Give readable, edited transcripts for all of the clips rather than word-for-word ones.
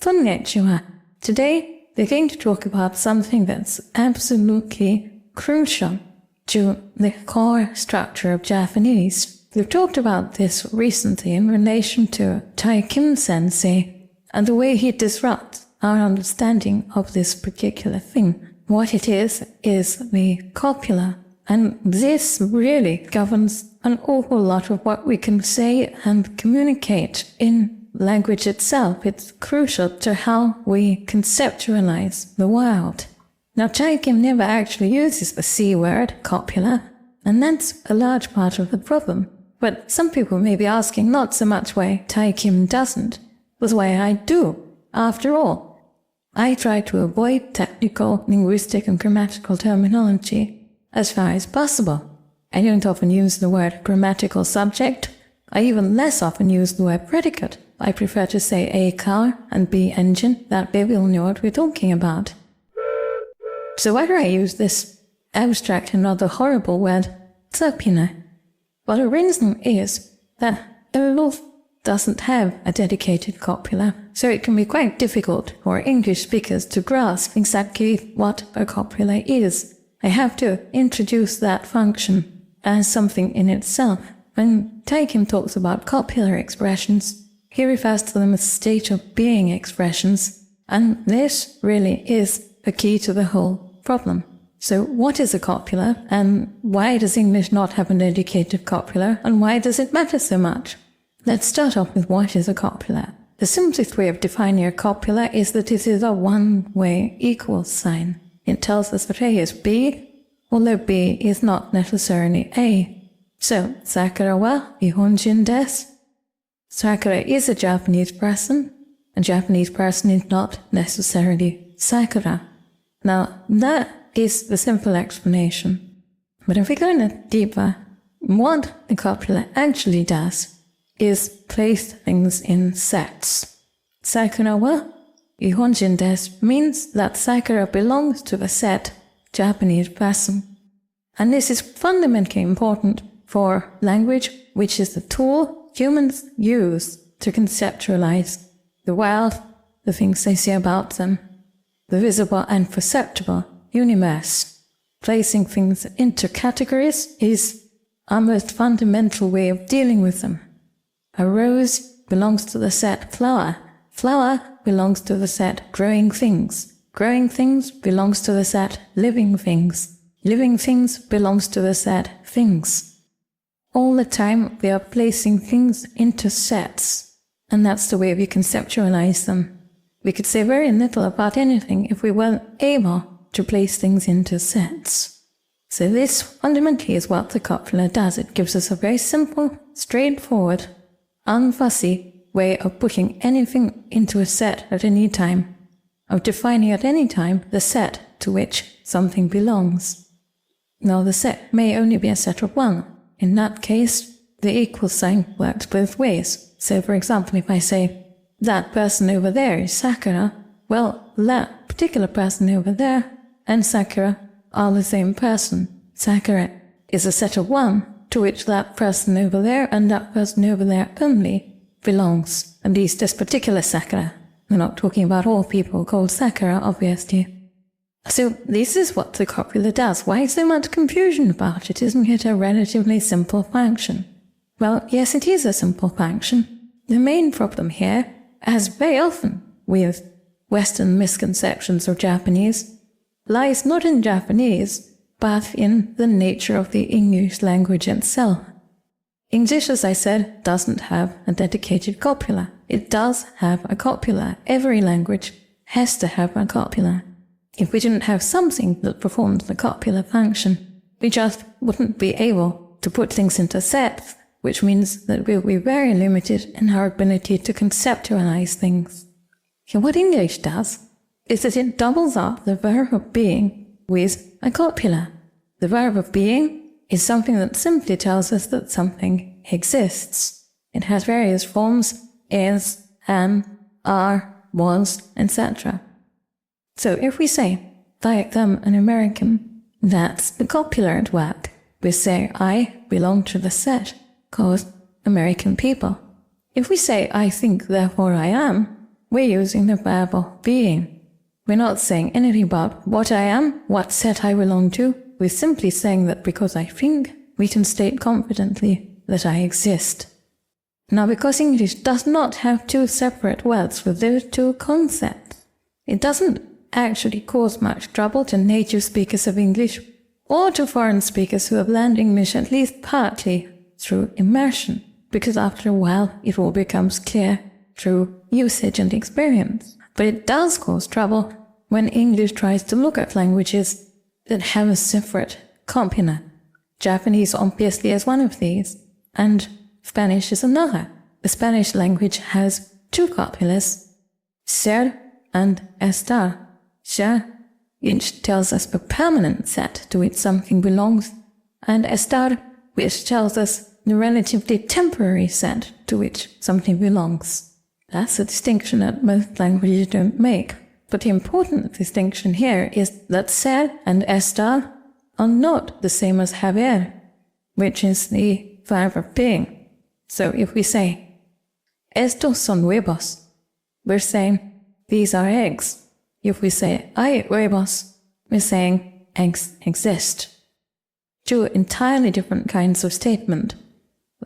Konnichiwa. Today, we're going to talk about something that's absolutely crucial to the core structure of Japanese. We've talked about this recently in relation to Tai Kim Sensei and the way he disrupts our understanding of this particular thing. What it is the copula, and this really governs an awful lot of what we can say and communicate in language itself. It's crucial to how we conceptualize the world. Now, Tai Kim never actually uses the C word, copula, and that's a large part of the problem. But some people may be asking not so much why Tai Kim doesn't, but why I do. After all, I try to avoid technical, linguistic, and grammatical terminology as far as possible. I don't often use the word grammatical subject. I even less often use the word predicate. I prefer to say A car and B engine. That way we'll know what we're talking about. So why do I use this abstract and rather horrible word, tsupina? Well, the reason is that the wolf doesn't have a dedicated copula, so it can be quite difficult for English speakers to grasp exactly what a copula is. I have to introduce that function as something in itself. When Tai Kim talks about copular expressions, he refers to them as state of being expressions, and this really is a key to the whole problem. So what is a copula, and why does English not have a dedicated copula, and why does it matter so much? Let's start off with what is a copula. The simplest way of defining a copula is that it is a one-way equal sign. It tells us that A is B, although B is not necessarily A. So, Sakura wa Nihonjin desu. Sakura is a Japanese person. A Japanese person is not necessarily Sakura. Now, that is the simple explanation. But if we go a deeper, what a copula actually does is place things in sets. Sakura wa Nihonjin desu means that Sakura belongs to the set Japanese person. And this is fundamentally important for language, which is the tool humans use to conceptualize the world, the things they see about them, the visible and perceptible universe. Placing things into categories is our most fundamental way of dealing with them. A rose belongs to the set flower. Flower belongs to the set growing things. Growing things belongs to the set living things. Living things belongs to the set things. All the time we are placing things into sets, and that's the way we conceptualize them. We could say very little about anything if we weren't able to place things into sets. So this fundamentally is what the copula does. It gives us a very simple, straightforward, unfussy way of putting anything into a set at any time, of defining at any time the set to which something belongs. Now the set may only be a set of one. In that case, the equal sign works both ways. So for example, if I say, that person over there is Sakura, well, that particular person over there and Sakura are the same person. Sakura is a set of one to which that person over there and that person over there only belongs, at least this particular Sakura. We're not talking about all people called Sakura, obviously. So this is what the copula does. Why so much confusion about it? Isn't it a relatively simple function? Well, yes, it is a simple function. The main problem here, as very often with Western misconceptions of Japanese, lies not in Japanese, but in the nature of the English language itself. English, as I said, doesn't have a dedicated copula. It does have a copula. Every language has to have a copula. If we didn't have something that performed the copula function, we just wouldn't be able to put things into sets, which means that we'll be very limited in our ability to conceptualize things. So what English does is that it doubles up the verb of being with a copula. The verb of being is something that simply tells us that something exists. It has various forms: is, am, are, was, etc. So if we say, like them, an American, that's the copula at work. We say, I belong to the set called American people. If we say, I think, therefore I am, we're using the verb of being. We're not saying anything about what I am, what set I belong to. We're simply saying that because I think, we can state confidently that I exist. Now, because English does not have two separate words for those two concepts, it doesn't actually cause much trouble to native speakers of English or to foreign speakers who have learned English at least partly through immersion, because after a while it all becomes clear through usage and experience. But it does cause trouble when English tries to look at languages that have a separate copula. Japanese obviously is one of these, and Spanish is another. The Spanish language has two copulas, ser and estar. Ser, which tells us the permanent set to which something belongs, and estar, which tells us the relatively temporary set to which something belongs. That's a distinction that most languages don't make. But the important distinction here is that ser and estar are not the same as haber, which is the verb of being. So if we say, estos son huevos, we're saying, these are eggs. If we say, hay huevos, we're saying, eggs exist. Two entirely different kinds of statement.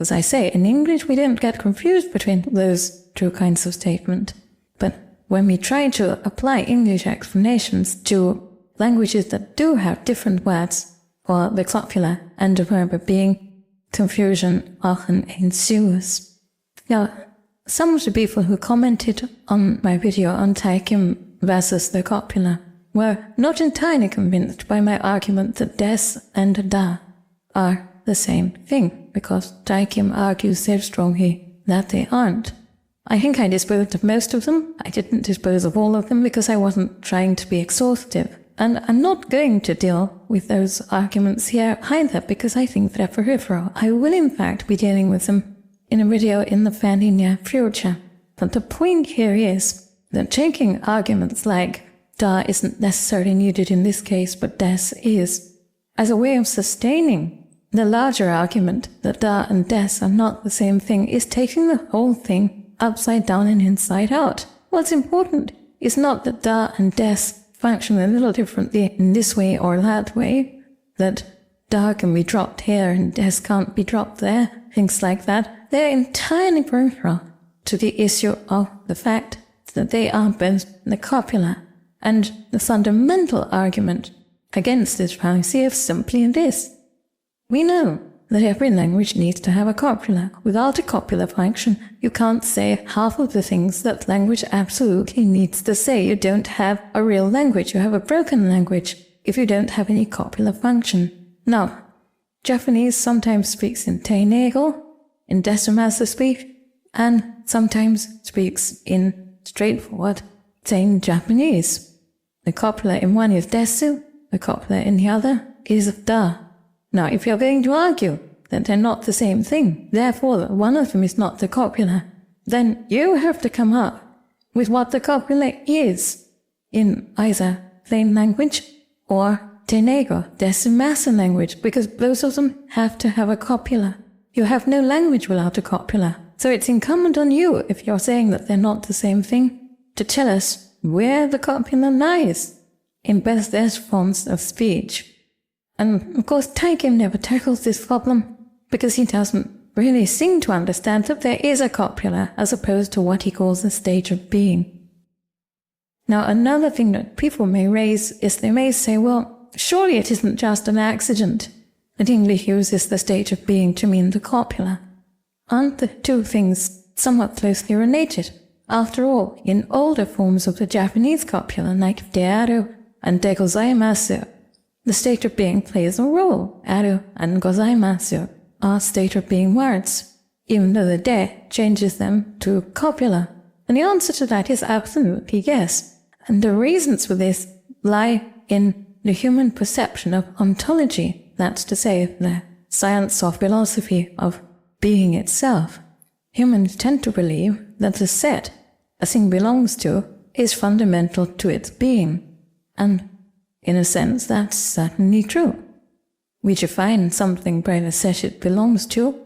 As I say, in English we don't get confused between those two kinds of statement. But when we try to apply English explanations to languages that do have different words for the copula and the verb of being, confusion often ensues. Now, some of the people who commented on my video on Taekim versus the copula were not entirely convinced by my argument that des and da are the same thing, because Taekim argues so strongly that they aren't. I think I disposed of most of them. I didn't dispose of all of them because I wasn't trying to be exhaustive. And I'm not going to deal with those arguments here either because I think they're peripheral. I will in fact be dealing with them in a video in the fairly near future. But the point here is that taking arguments like da isn't necessarily needed in this case, but des is, as a way of sustaining the larger argument that da and des are not the same thing, is taking the whole thing upside down and inside out. What's important is not that da and des function a little differently in this way or that way, that da can be dropped here and des can't be dropped there, things like that. They're entirely peripheral to the issue of the fact that they are both the copula, and the fundamental argument against this fallacy is simply this. We know that every language needs to have a copula. Without a copula function, you can't say half of the things that language absolutely needs to say. You don't have a real language. You have a broken language if you don't have any copula function. Now, Japanese sometimes speaks in teinego, in decimaster speech, and sometimes speaks in straightforward plain Japanese. The copula in one is desu, the copula in the other is da. Now, if you're going to argue that they're not the same thing, therefore that one of them is not the copula, then you have to come up with what the copula is in either plain language or teinego, decimaster language, because both of them have to have a copula. You have no language without a copula. So it's incumbent on you, if you're saying that they're not the same thing, to tell us where the copula lies in both those forms of speech. And of course Taekim never tackles this problem because he doesn't really seem to understand that there is a copula as opposed to what he calls a state of being. Now another thing that people may raise is they may say, well, surely it isn't just an accident that English uses the state of being to mean the copula. Aren't the two things somewhat closely related? After all, in older forms of the Japanese copula like dearu and de gozaimasu, the state of being plays a role. Aru and gozaimasu are state of being words, even though the de changes them to copula. And the answer to that is absolutely yes. And the reasons for this lie in the human perception of ontology, that's to say, the science or philosophy of being itself. Humans tend to believe that the set a thing belongs to is fundamental to its being. And in a sense, that's certainly true. We define something by the set it belongs to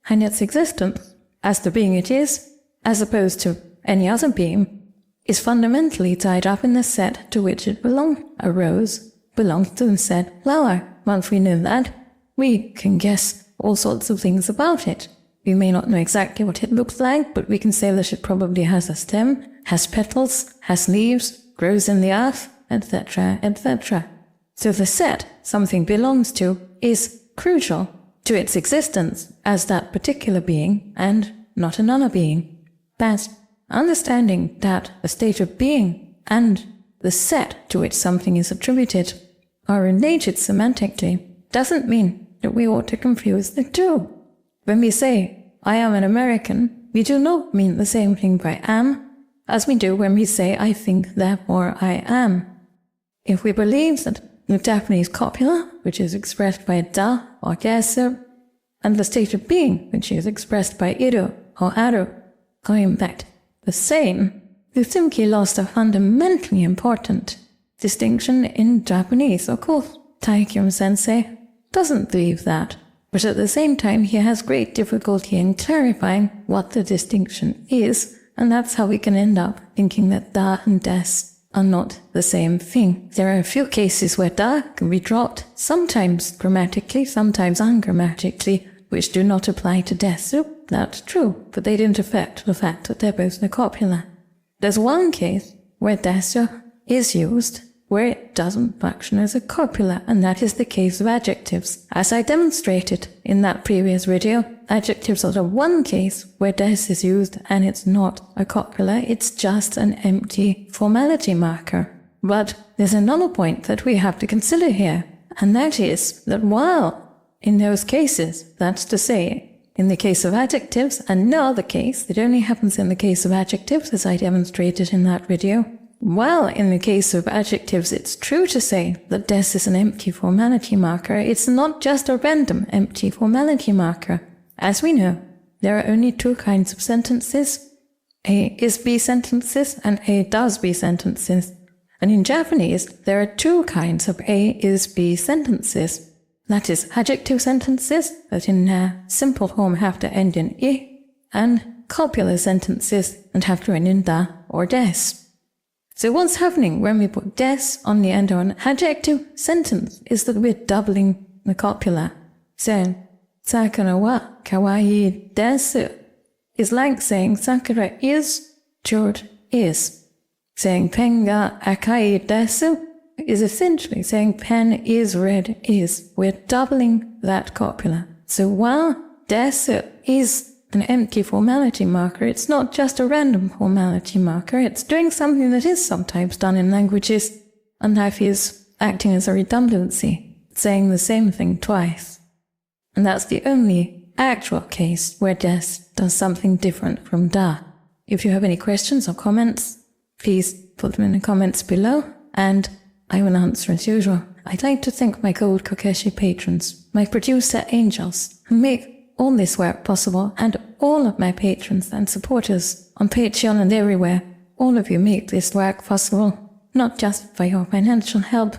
and its existence as the being it is, as opposed to any other being, is fundamentally tied up in the set to which it belongs. A rose belongs to the set flower. Once we know that, we can guess all sorts of things about it. We may not know exactly what it looks like, but we can say that it probably has a stem, has petals, has leaves, grows in the earth, etc., etc. So the set something belongs to is crucial to its existence as that particular being and not another being. But understanding that a state of being and the set to which something is attributed are related semantically doesn't mean that we ought to confuse the two. When we say, I am an American, we do not mean the same thing by am as we do when we say, I think, therefore I am. If we believe that the Japanese copula, which is expressed by da or desu, and the state of being, which is expressed by iru or aru, are in fact the same, we've simply lost a fundamentally important distinction in Japanese. Of course, Taikyun-sensei doesn't believe that, but at the same time he has great difficulty in clarifying what the distinction is, and that's how we can end up thinking that da and des are not the same thing. There are a few cases where da can be dropped, sometimes grammatically, sometimes ungrammatically, which do not apply to desu. That's true, but they didn't affect the fact that they're both the copula. There's one case where desu is used where it doesn't function as a copula, and that is the case of adjectives. As I demonstrated in that previous video, adjectives are the one case where des is used and it's not a copula, it's just an empty formality marker. But there's another point that we have to consider here, and that is that while in those cases, that's to say, in the case of adjectives, and no other case, it only happens in the case of adjectives as I demonstrated in that video, while in the case of adjectives it's true to say that des is an empty formality marker, it's not just a random empty formality marker. As we know, there are only two kinds of sentences, A is B sentences and A does B sentences. And in Japanese, there are two kinds of A is B sentences. That is, adjective sentences that in their simple form have to end in I, and copula sentences that have to end in da or des. So what's happening when we put des on the end of an adjective sentence is that we're doubling the copula. So, Sakura wa kawaii desu is like saying Sakura is, George is. Saying pen ga akai desu is essentially saying pen is red is. We're doubling that copula. So while desu is an empty formality marker, it's not just a random formality marker, it's doing something that is sometimes done in languages, and that is acting as a redundancy, saying the same thing twice. And that's the only actual case where des does something different from da. If you have any questions or comments, please put them in the comments below, and I will answer as usual. I'd like to thank my Gold Kokeshi patrons, my producer angels, who make all this work possible, and all of my patrons and supporters on Patreon and everywhere. All of you make this work possible, not just by your financial help,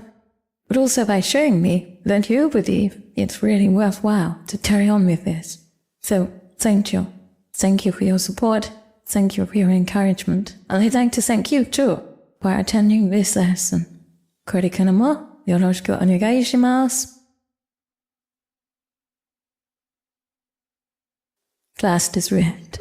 but also by showing me that you believe it's really worthwhile to carry on with this. So, thank you. Thank you for your support. Thank you for your encouragement. And I'd like to thank you too for attending this lesson. これからもよろしくお願いします。Class is red.